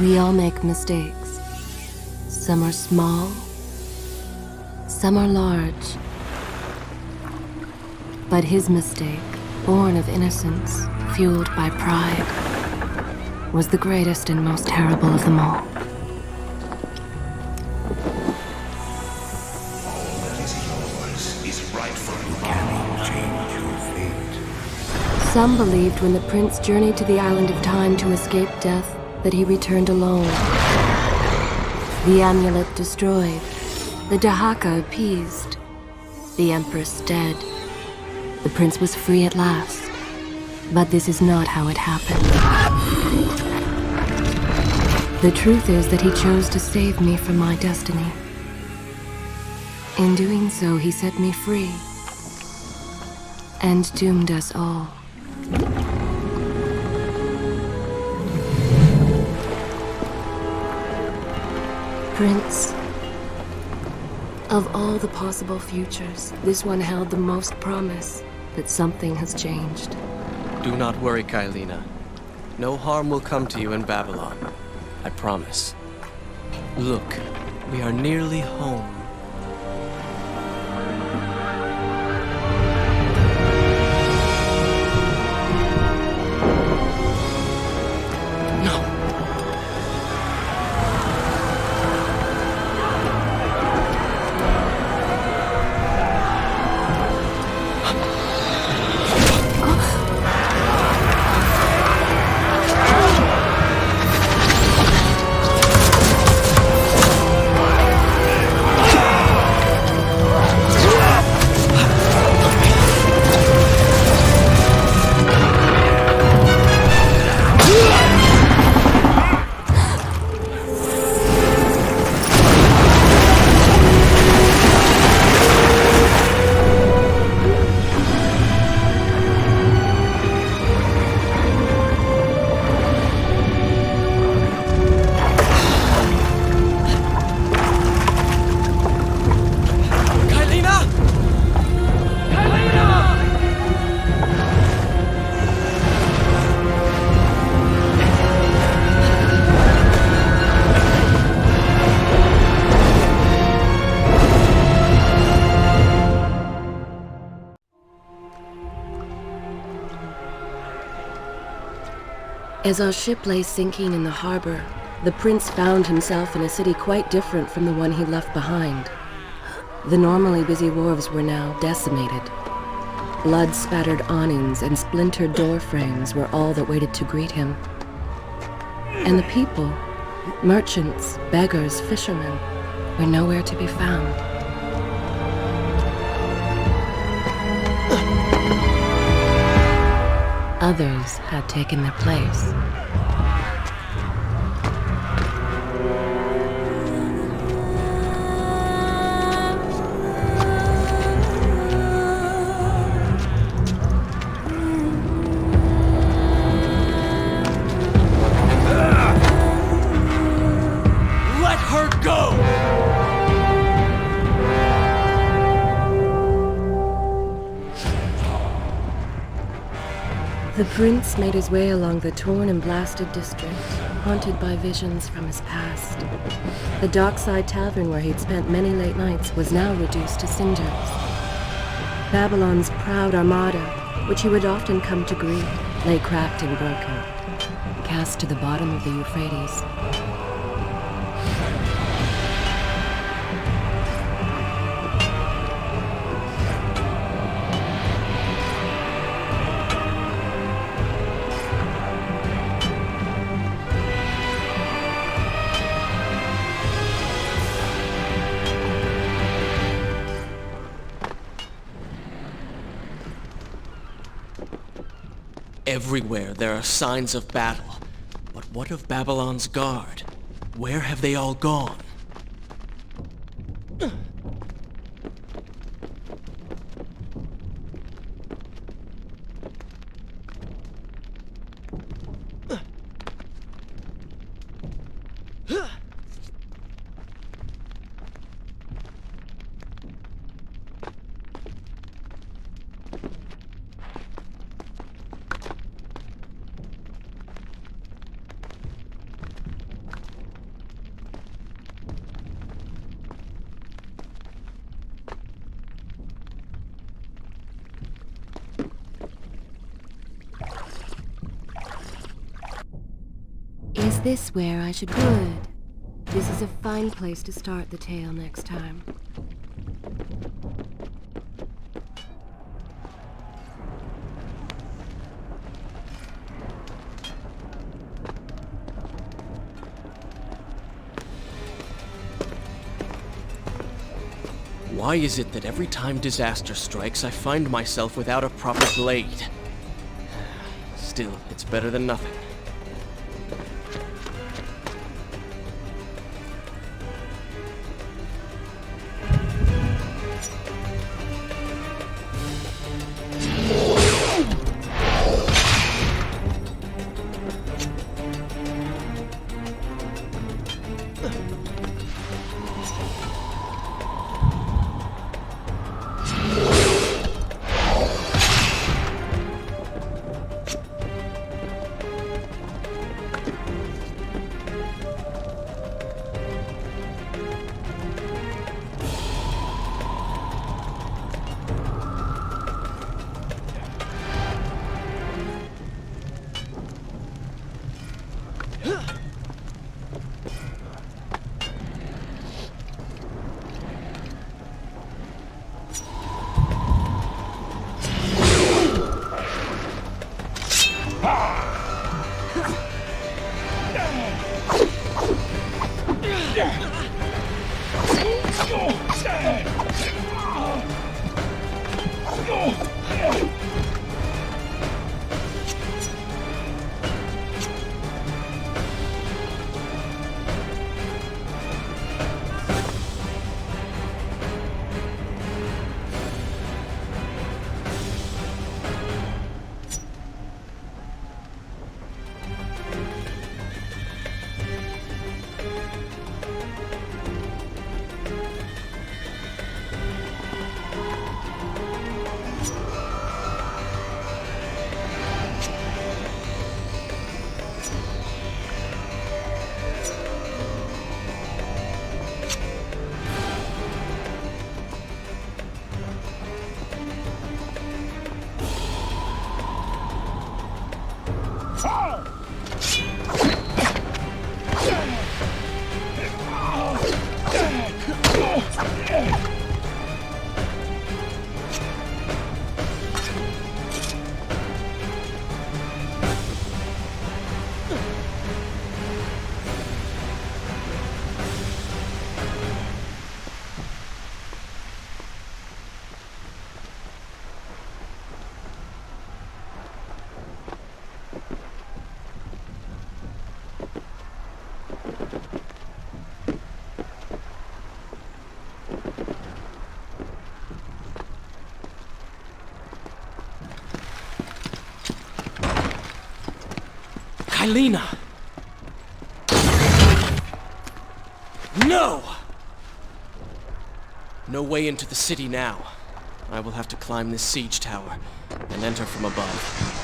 We all make mistakes. Some are small, some are large. But his mistake, born of innocence, fueled by pride, was the greatest and most terrible of them all. All that is yours is rightful. You cannot change your fate. Some believed when the prince journeyed to the island of time to escape death, that he returned alone. The amulet destroyed, the Dahaka appeased, the empress dead. The prince was free at last. But this is not how it happened. The truth is that he chose to save me from my destiny. In doing so, he set me free and doomed us all. Prince, of all the possible futures, this one held the most promise that something has changed. Do not worry, Kailina. No harm will come to you in Babylon. I promise. Look, we are nearly home. As our ship lay sinking in the harbor, the prince found himself in a city quite different from the one he left behind. The normally busy wharves were now decimated. Blood-spattered awnings and splintered door frames were all that waited to greet him. And the people, merchants, beggars, fishermen, were nowhere to be found. Others had taken their place. Let her go! The prince made his way along the torn and blasted district, haunted by visions from his past. The dockside tavern where he'd spent many late nights was now reduced to cinders. Babylon's proud armada, which he would often come to greet, lay cracked and broken, cast to the bottom of the Euphrates. Everywhere there are signs of battle. But what of Babylon's guard? Where have they all gone? this where I should good? This is a fine place to start the tale next time. Why is it that every time disaster strikes, I find myself without a proper blade? Still, it's better than nothing. Kailina! No! No way into the city now. I will have to climb this siege tower and enter from above.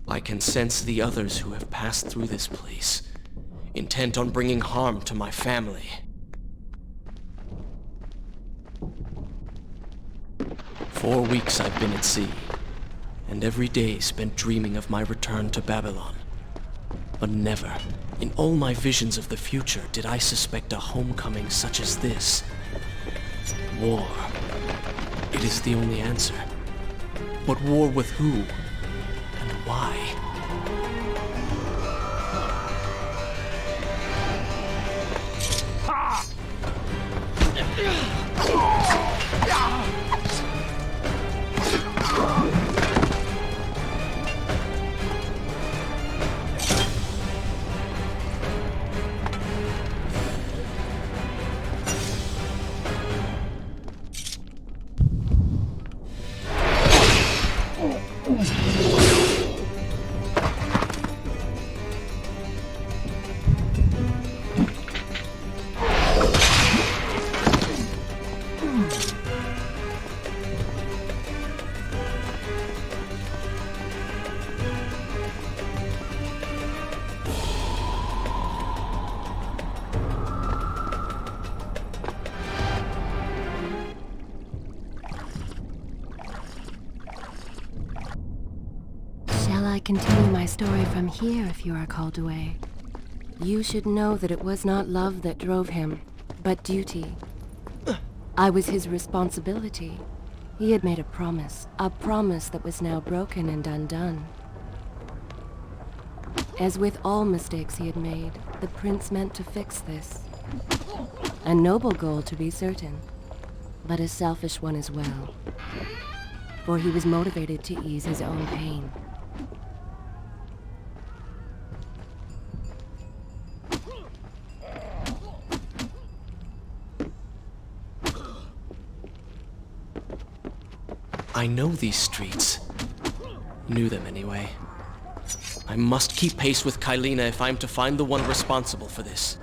I can sense the others who have passed through this place, intent on bringing harm to my family. For 4 weeks I've been at sea, and every day spent dreaming of my return to Babylon. But never, in all my visions of the future, did I suspect a homecoming such as this. War. It is the only answer. But war with who? And why? Shall I continue my story from here if you are called away? You should know that it was not love that drove him, but duty. I was his responsibility. He had made a promise that was now broken and undone. As with all mistakes he had made, the prince meant to fix this. A noble goal, to be certain, but a selfish one as well. For he was motivated to ease his own pain. I know these streets. Knew them anyway. I must keep pace with Kylina if I'm to find the one responsible for this.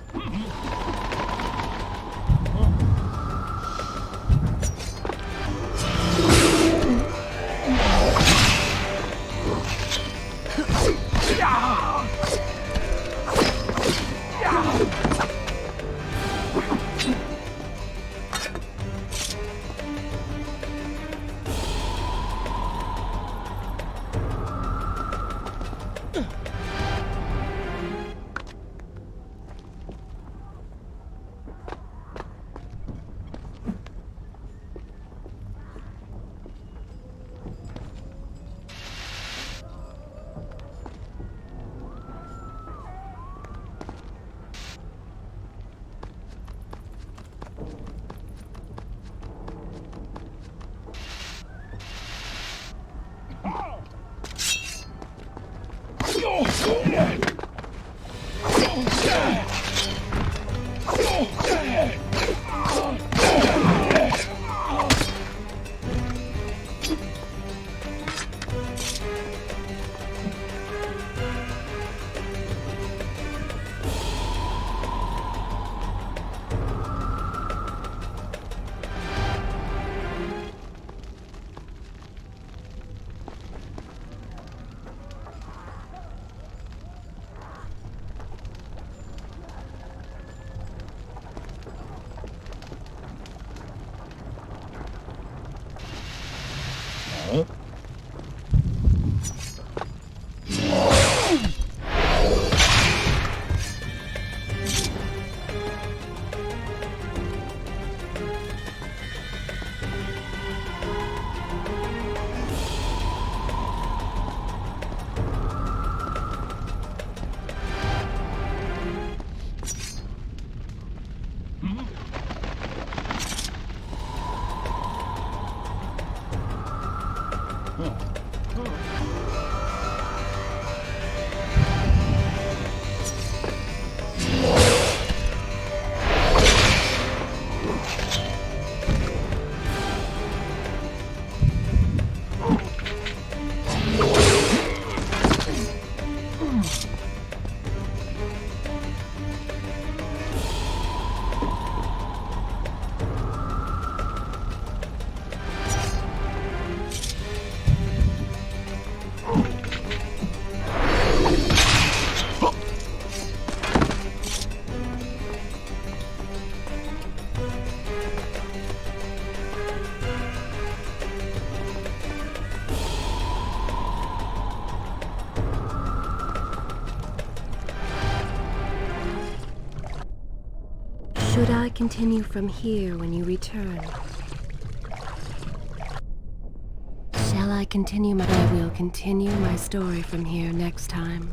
Should I continue from here when you return? Shall I continue I will continue my story from here next time.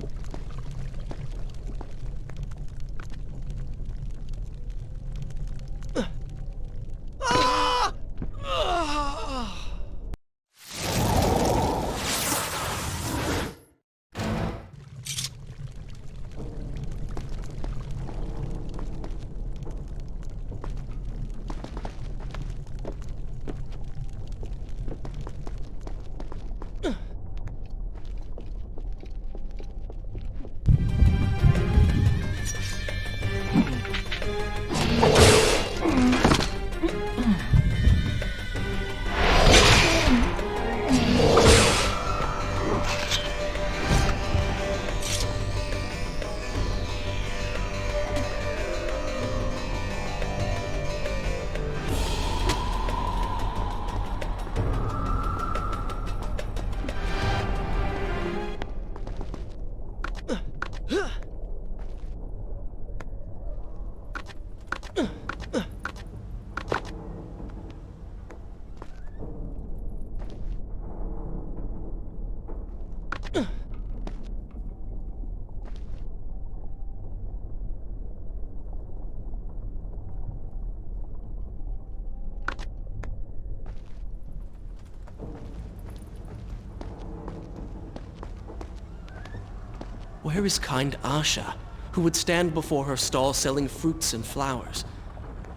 Where is kind Asha, who would stand before her stall selling fruits and flowers?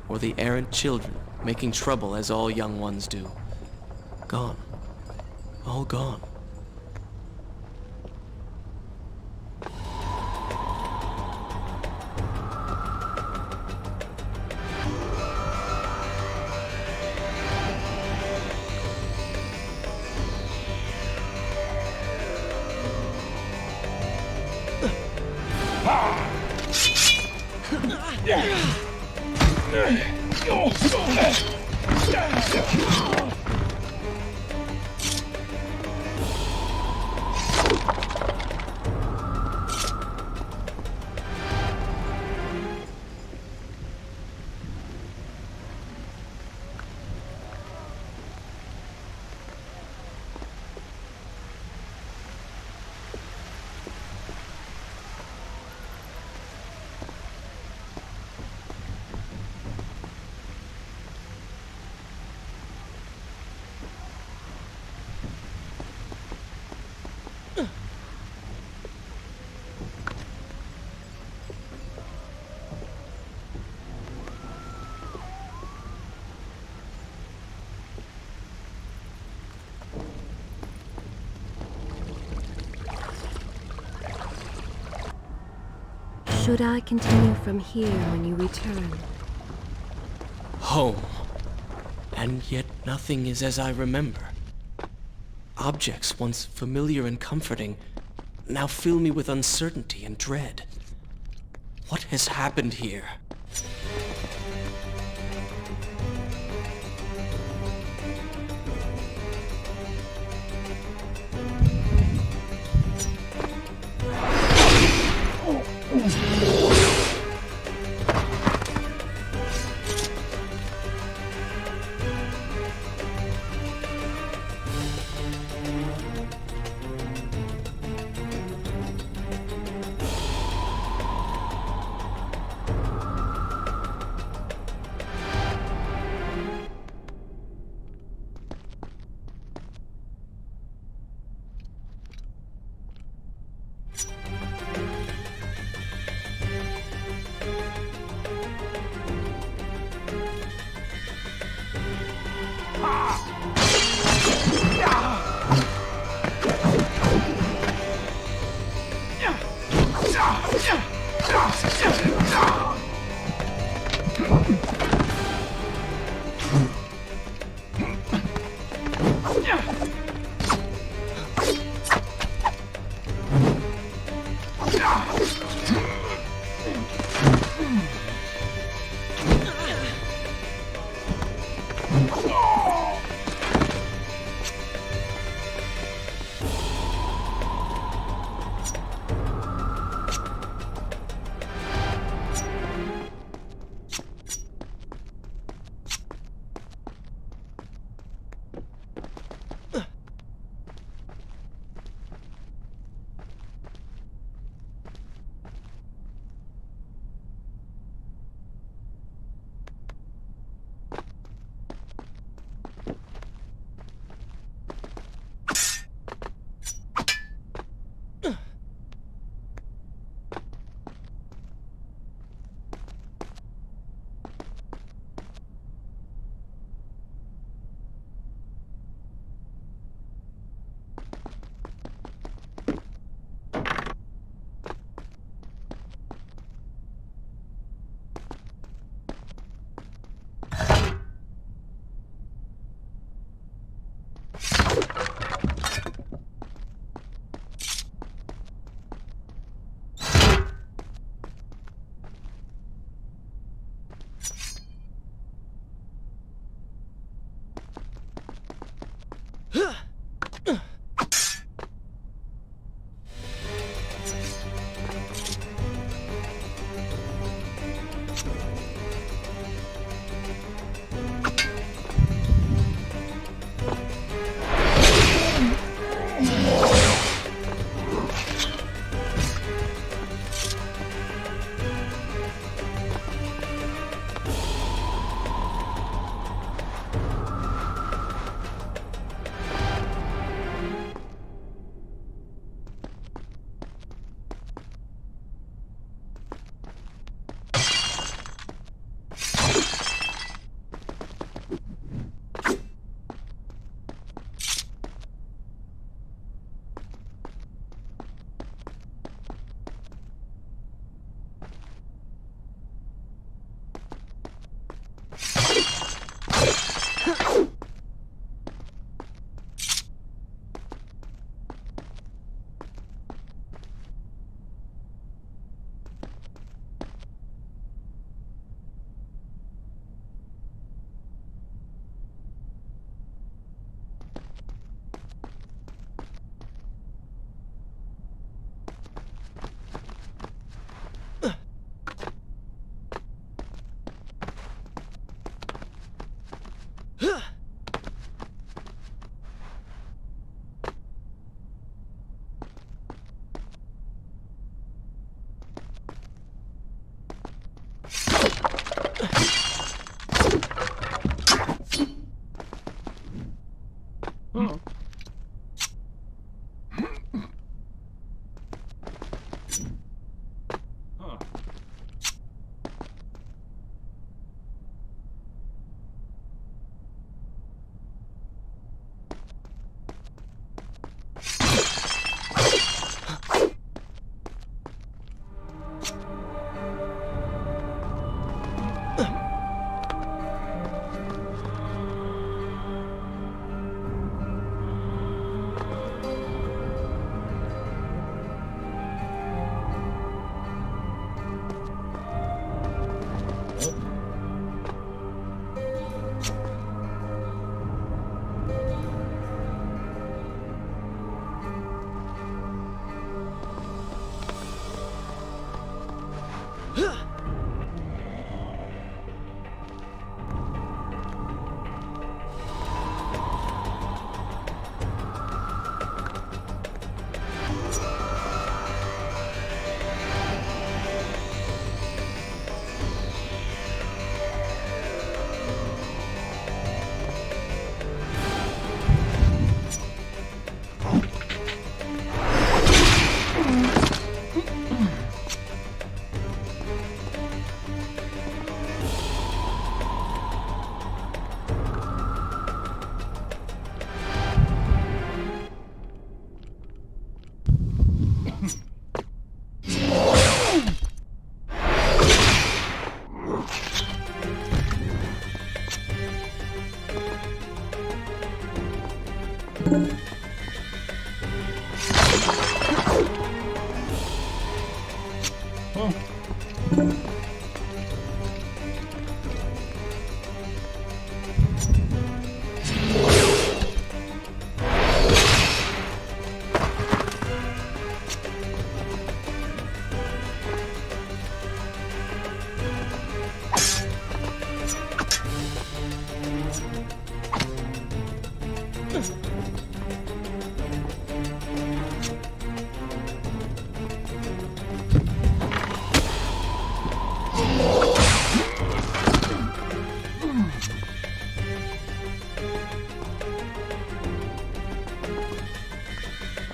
Or the errant children, making trouble as all young ones do? Gone. All gone. Should I continue from here when you return? Home. And yet nothing is as I remember. Objects once familiar and comforting now fill me with uncertainty and dread. What has happened here?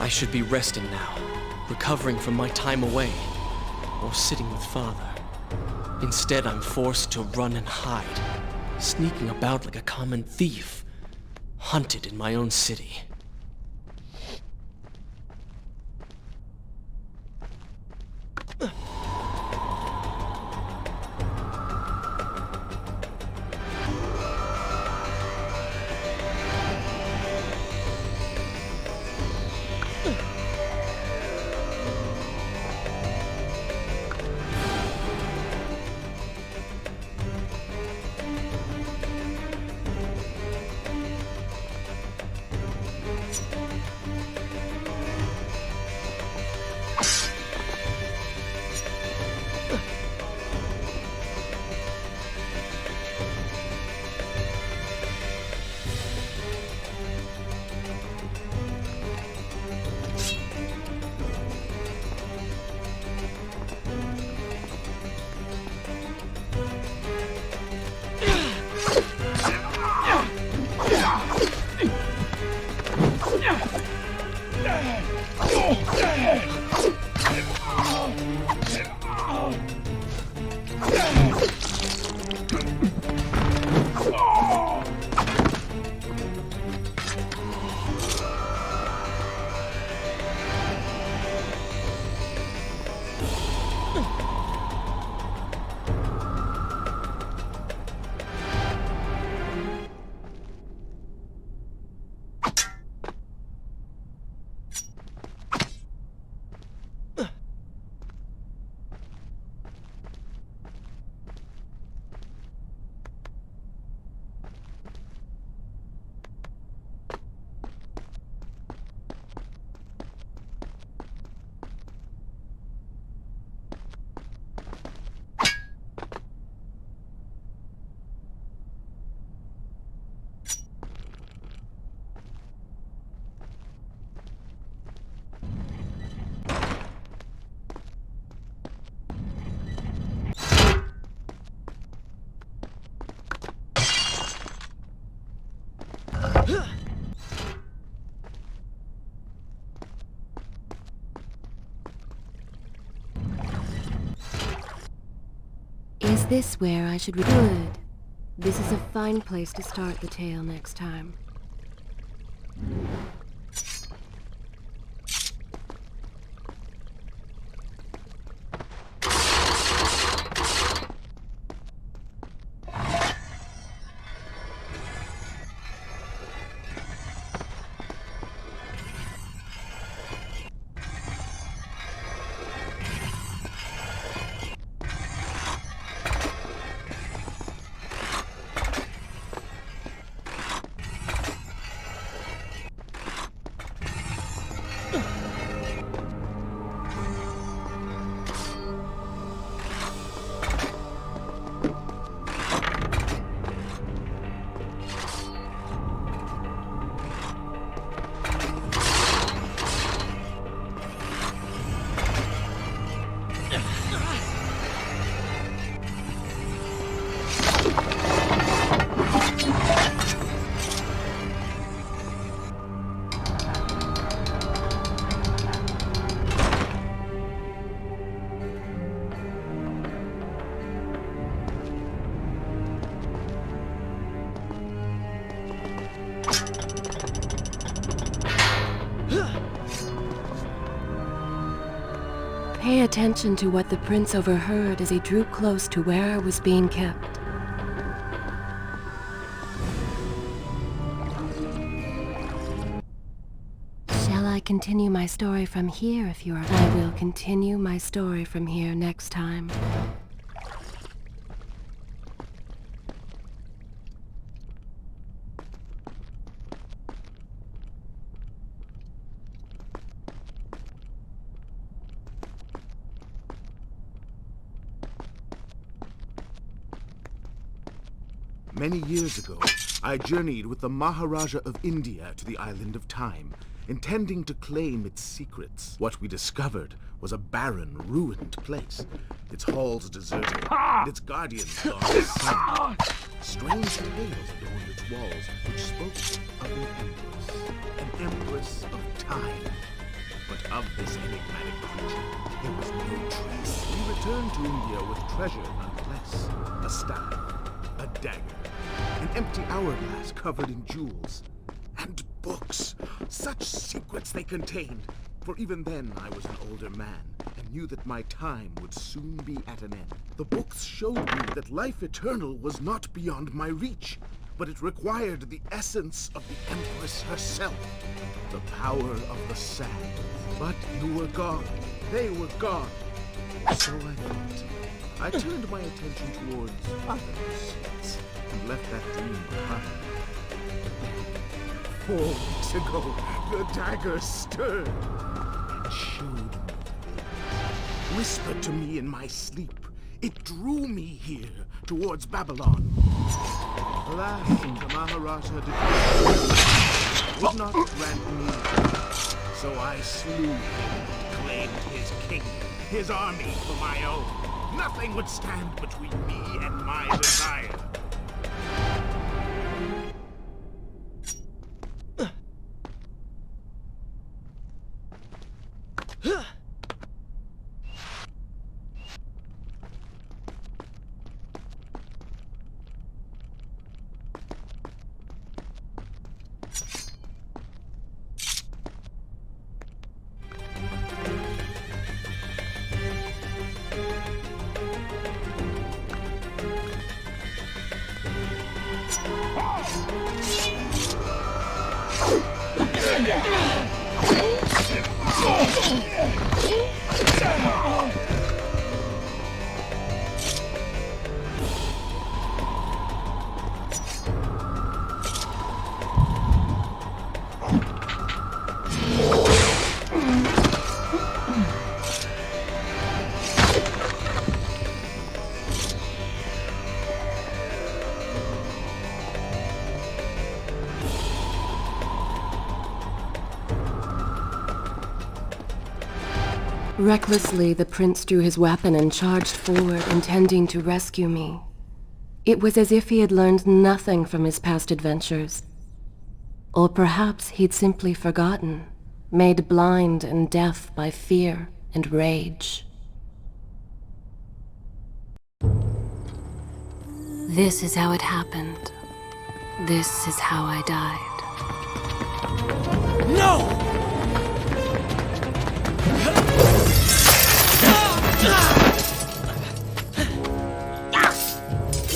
I should be resting now, recovering from my time away, or sitting with Father. Instead, I'm forced to run and hide, sneaking about like a common thief, hunted in my own city. Is this where I should Good. This is a fine place to start the tale next time. Pay attention to what the prince overheard as he drew close to where I was being kept. Shall I continue my story from here if you are... I will continue my story from here next time. Many years ago, I journeyed with the Maharaja of India to the Island of Time, intending to claim its secrets. What we discovered was a barren, ruined place, its halls deserted, and its guardians gone insane. Strange tales adorned its walls, which spoke of an empress of time. But of this enigmatic creature, there was no trace. We returned to India with treasure nonetheless, a staff, a dagger, an empty hourglass covered in jewels, and books. Such secrets they contained. For even then I was an older man, and knew that my time would soon be at an end. The books showed me that life eternal was not beyond my reach, but it required the essence of the Empress herself, the power of the sand. But you were gone. They were gone. So I thought. I turned my attention towards other pursuits and left that dream behind. 4 weeks ago, the dagger stirred and showed me things. Whispered to me in my sleep. It drew me here, towards Babylon. Alas, the Maharaja would not grant me. So I slew him and claimed his kingdom, his army for my own. Nothing would stand between me and my desire. Recklessly, the prince drew his weapon and charged forward, intending to rescue me. It was as if he had learned nothing from his past adventures. Or perhaps he'd simply forgotten, made blind and deaf by fear and rage. This is how it happened. This is how I died. No!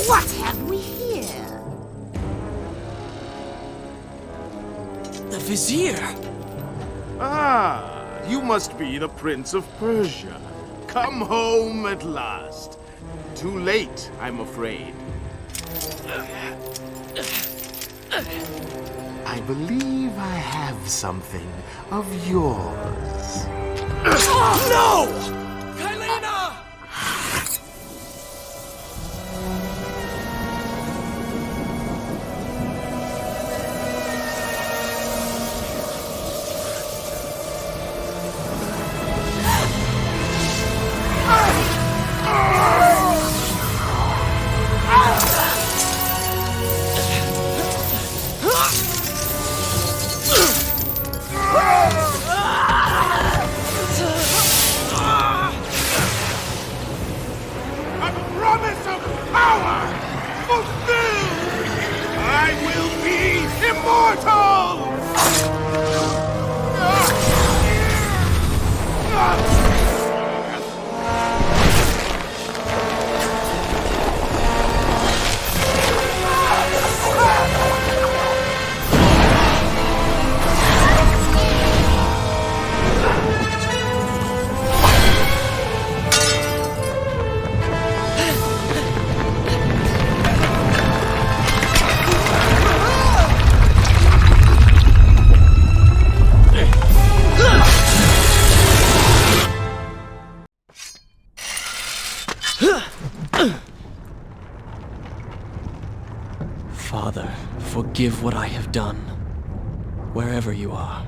What have we here? The Vizier! Ah, you must be the Prince of Persia. Come home at last. Too late, I'm afraid. I believe I have something of yours. No! Kylena! Father, forgive what I have done, wherever you are.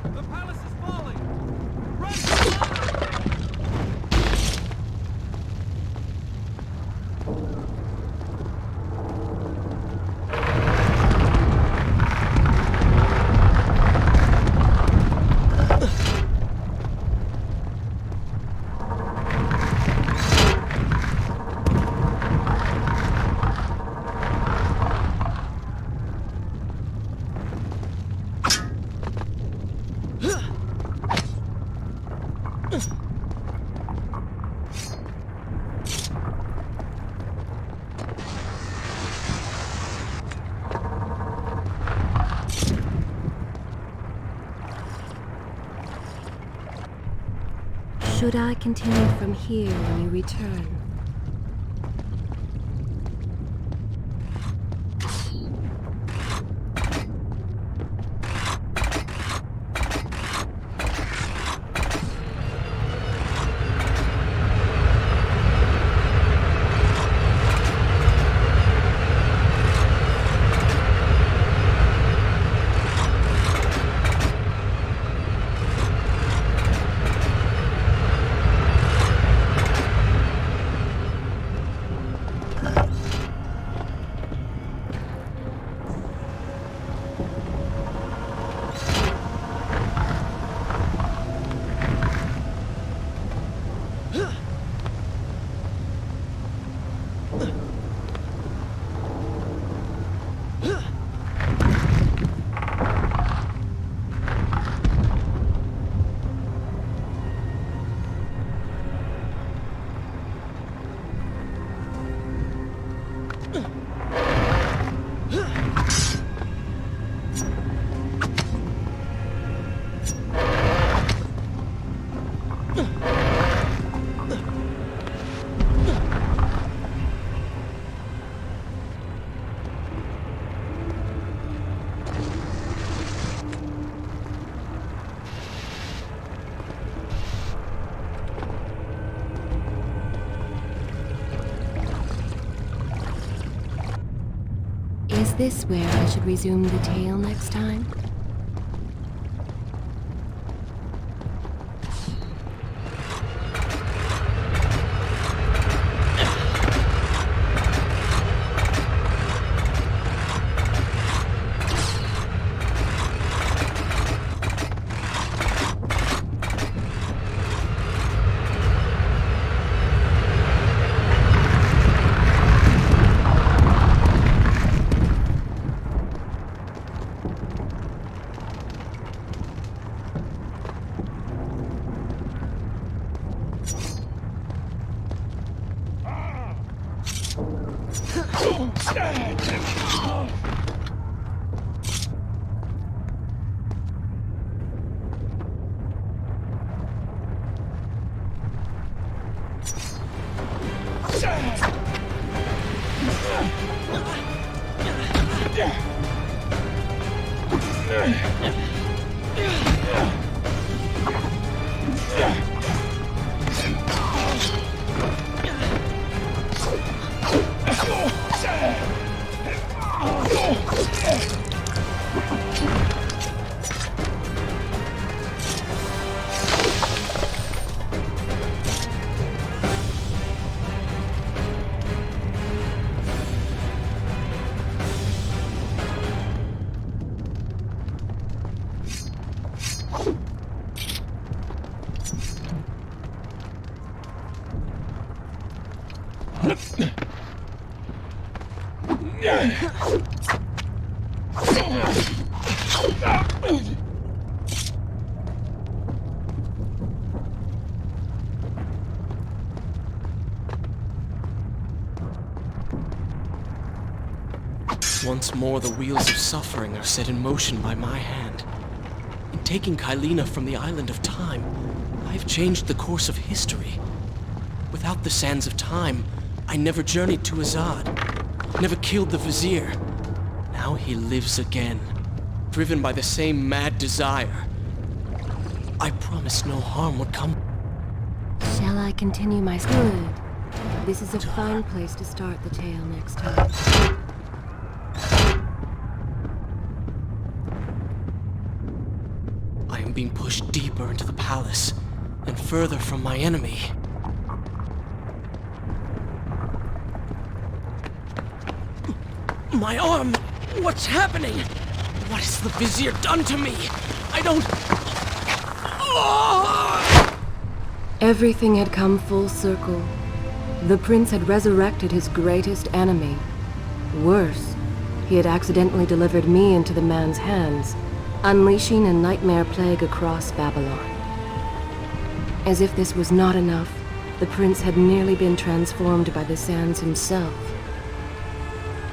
The palace is falling! Run for cover! Should I continue from here when you return? Is this where I should resume the tale next time? Once more, the wheels of suffering are set in motion by my hand. In taking Kylina from the island of time, I have changed the course of history. Without the sands of time, I never journeyed to Azad, never killed the Vizier. Now he lives again, driven by the same mad desire. promised no harm would come. Shall I continue my... Good. This is a fine place to start the tale next time. I am being pushed deeper into the palace, and further from my enemy. My arm! What's happening? What has the Vizier done to me? I don't... Everything had come full circle. The prince had resurrected his greatest enemy. Worse, he had accidentally delivered me into the man's hands, unleashing a nightmare plague across Babylon. As if this was not enough, the prince had nearly been transformed by the sands himself.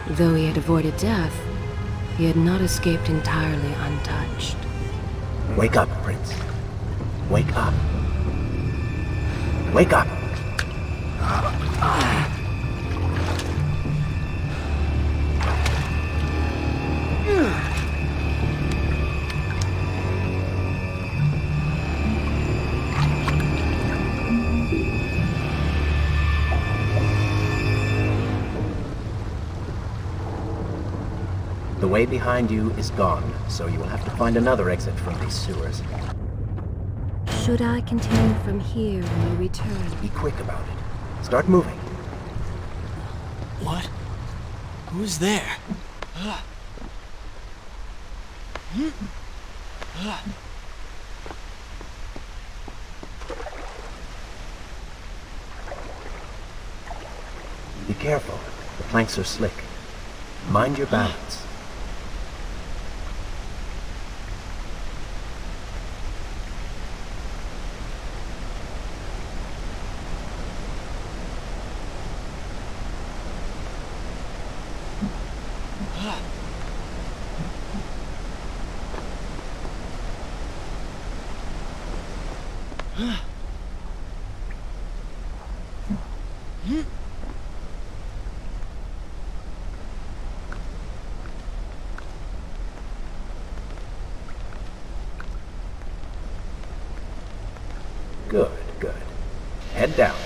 Though he had avoided death, he had not escaped entirely untouched. Wake up, Prince. Wake up. Wake up! The way behind you is gone, so you will have to find another exit from these sewers. Should I continue from here when you return? Be quick about it. Start moving. What? Who is there? Be careful. The planks are slick. Mind your balance. Good, good. Head down.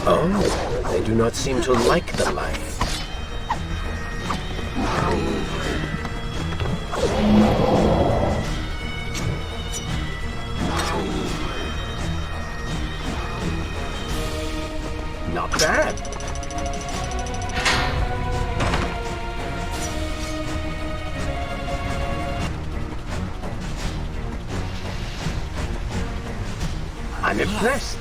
Oh, they do not seem to like the light. Not bad. I'm impressed.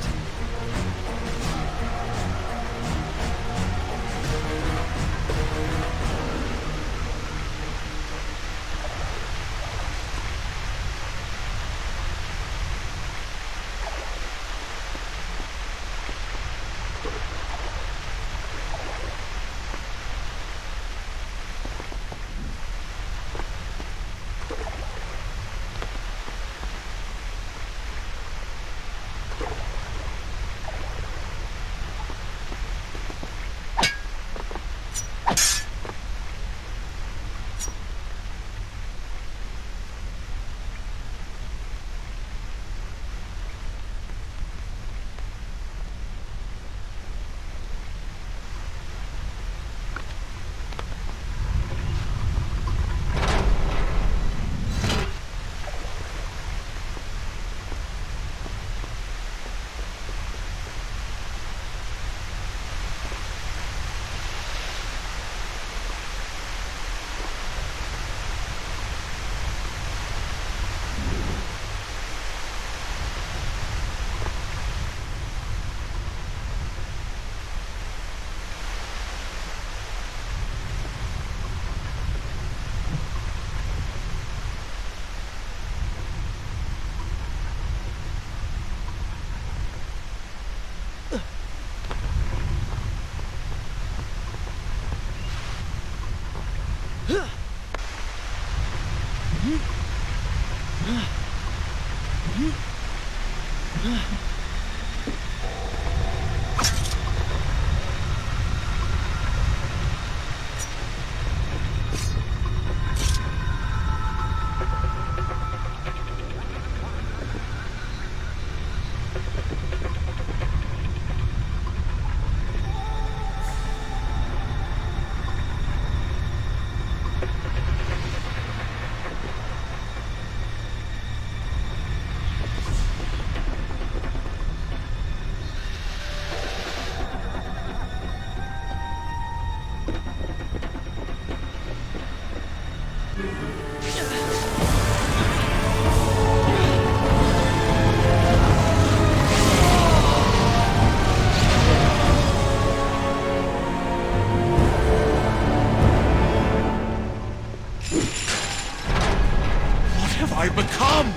I become?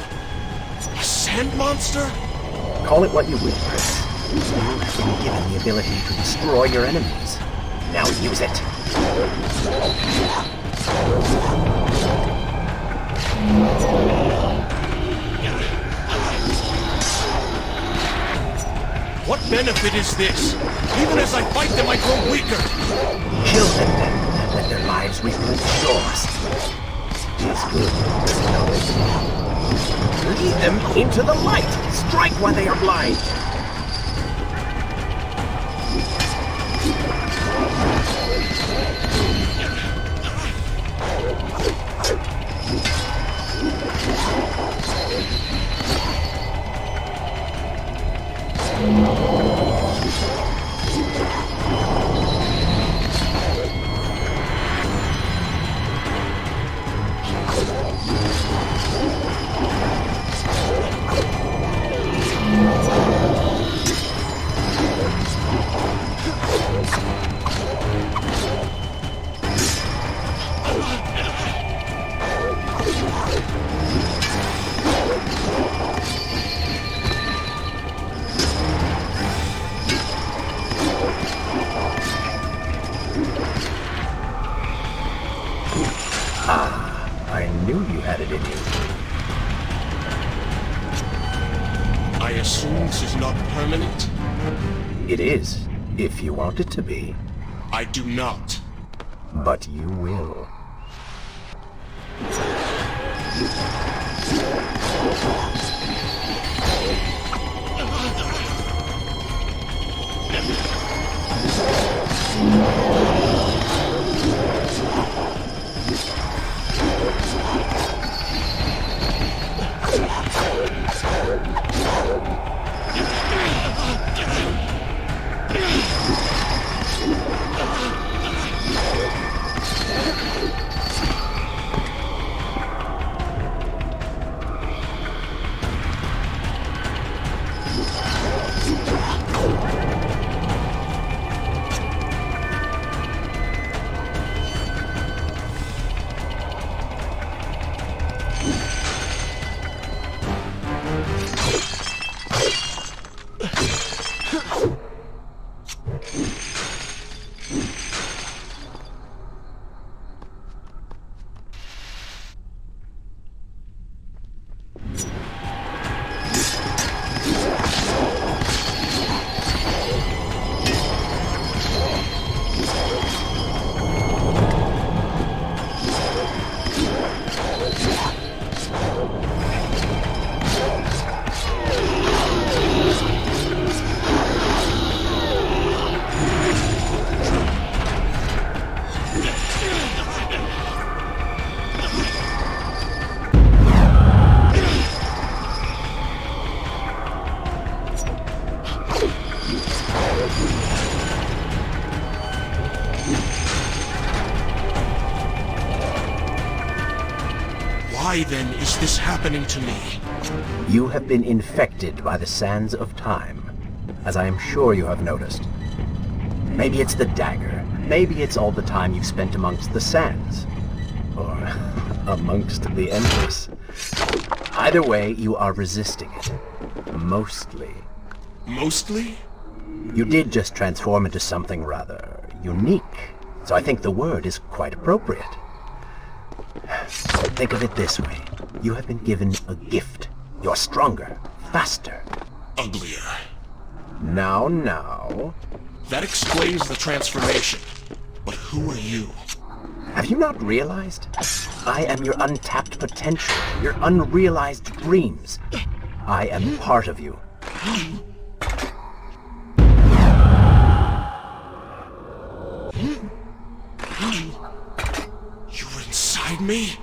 A sand monster? Call it what you will, Prince. You have been given the ability to destroy your enemies. Now use it. What benefit is this? Even as I fight them, I grow weaker. Kill them then, and let their lives replenish yours. It's good. Lead them into the light! Strike while they are blind! I knew you had it in you. I assume this is not permanent? It is, if you want it to be. I do not. But you will. Why then is this happening to me? You have been infected by the sands of time, as I am sure you have noticed. Maybe it's the dagger. Maybe it's all the time you've spent amongst the sands. Or amongst the Empress. Either way, you are resisting it. Mostly. Mostly? You did just transform into something rather unique, so I think the word is quite appropriate. Think of it this way. You have been given a gift. You're stronger, faster. Uglier. Now. That explains the transformation. But who are you? Have you not realized? I am your untapped potential, your unrealized dreams. I am part of you. You're inside me?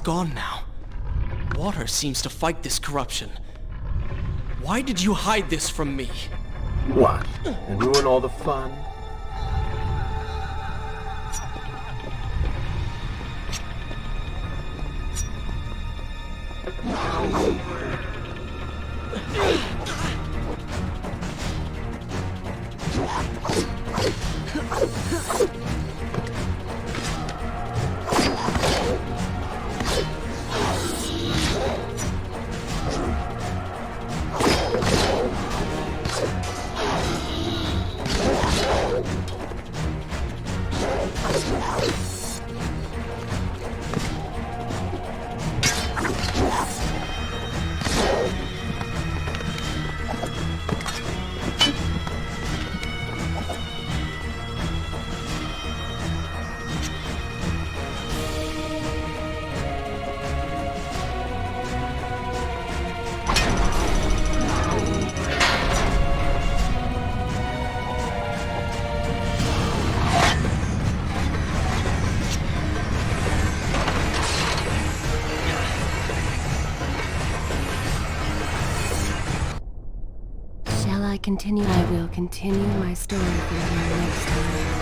Gone now. Water seems to fight this corruption. Why did you hide this from me? What? And ruin all the fun? I will continue my story for you next time.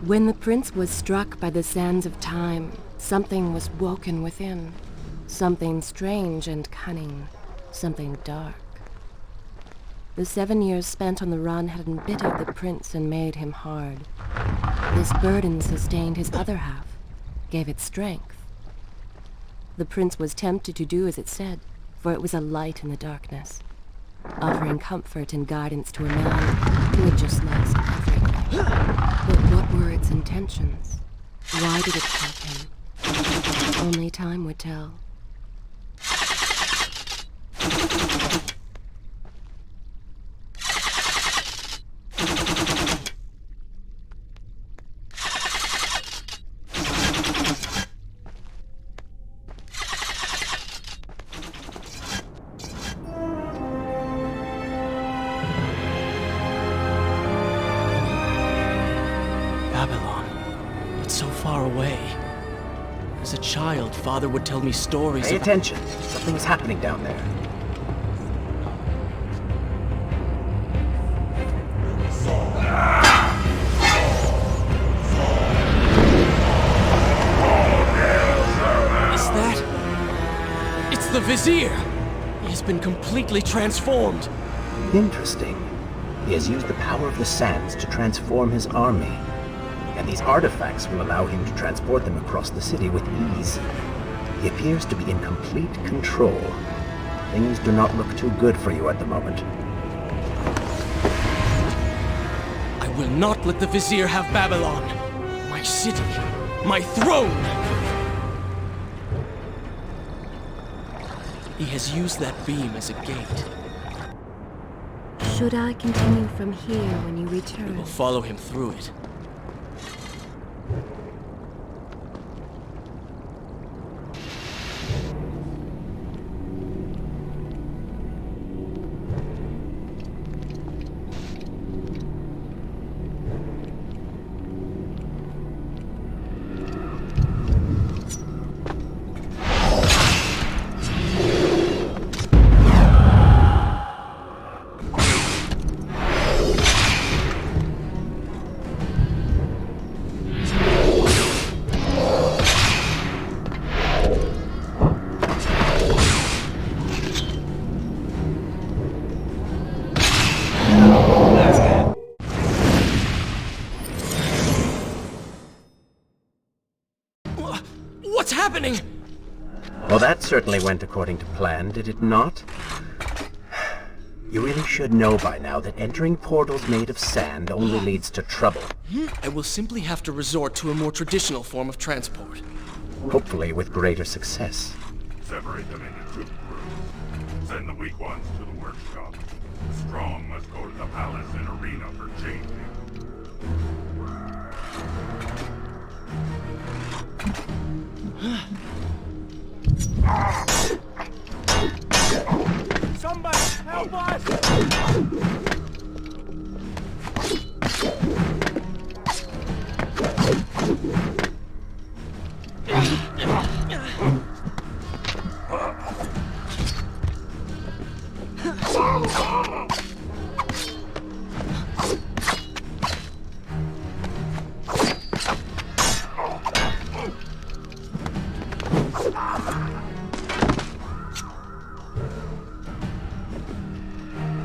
When the prince was struck by the sands of time, something was woken within. Something strange and cunning. Something dark. The 7 years spent on the run had embittered the prince and made him hard. This burden sustained his other half, gave it strength. The prince was tempted to do as it said, for it was a light in the darkness, offering comfort and guidance to a man who had just lost everything. But what were its intentions? Why did it take him? Only time would tell. As a child, Father would tell me stories Pay of... attention. Something's happening down there. Vizier! He has been completely transformed. Interesting. He has used the power of the sands to transform his army. And these artifacts will allow him to transport them across the city with ease. He appears to be in complete control. Things do not look too good for you at the moment. I will not let the Vizier have Babylon. My city. My throne! He has used that beam as a gate. Should I continue from here when you We return? will follow him through it. What's happening? Well, that certainly went according to plan, did it not? You really should know by now that entering portals made of sand only leads to trouble. I will simply have to resort to a more traditional form of transport. Hopefully with greater success. Separate them into 2 groups. Send the weak ones to the workshop. The strong must go to the palace and arena for changing. Somebody help us!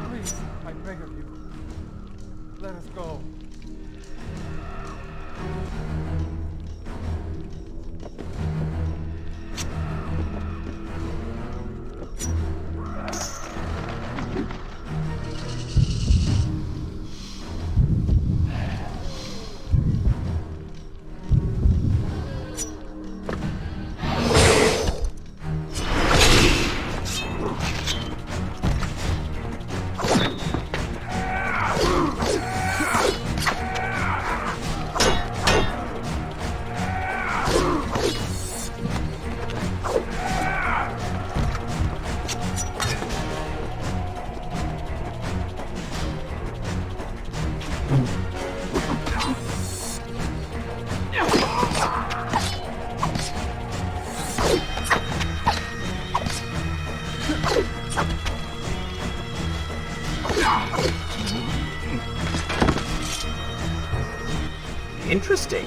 Please, I beg of you. Let us go. Interesting.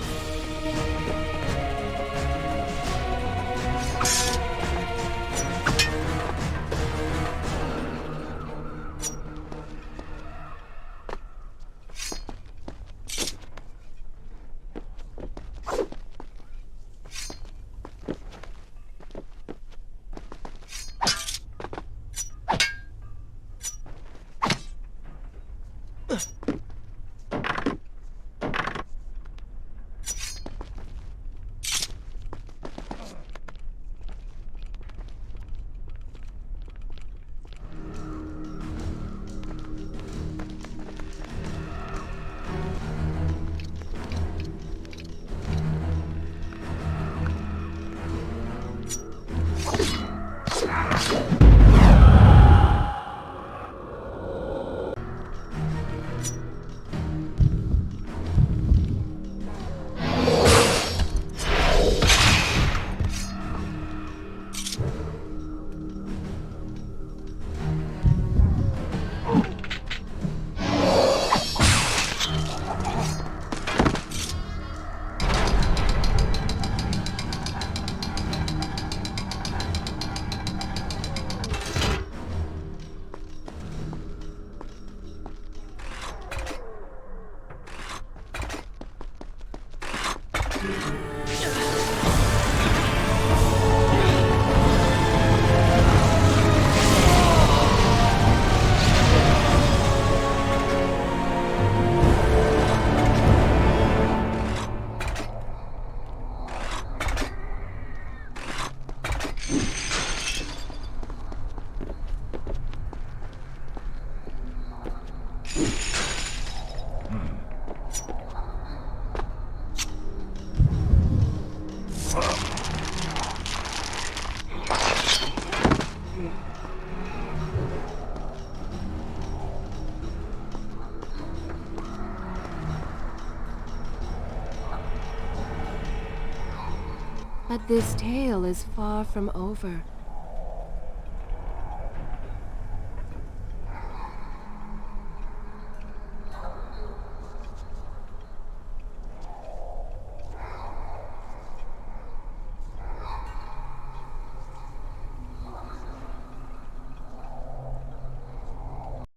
But this tale is far from over.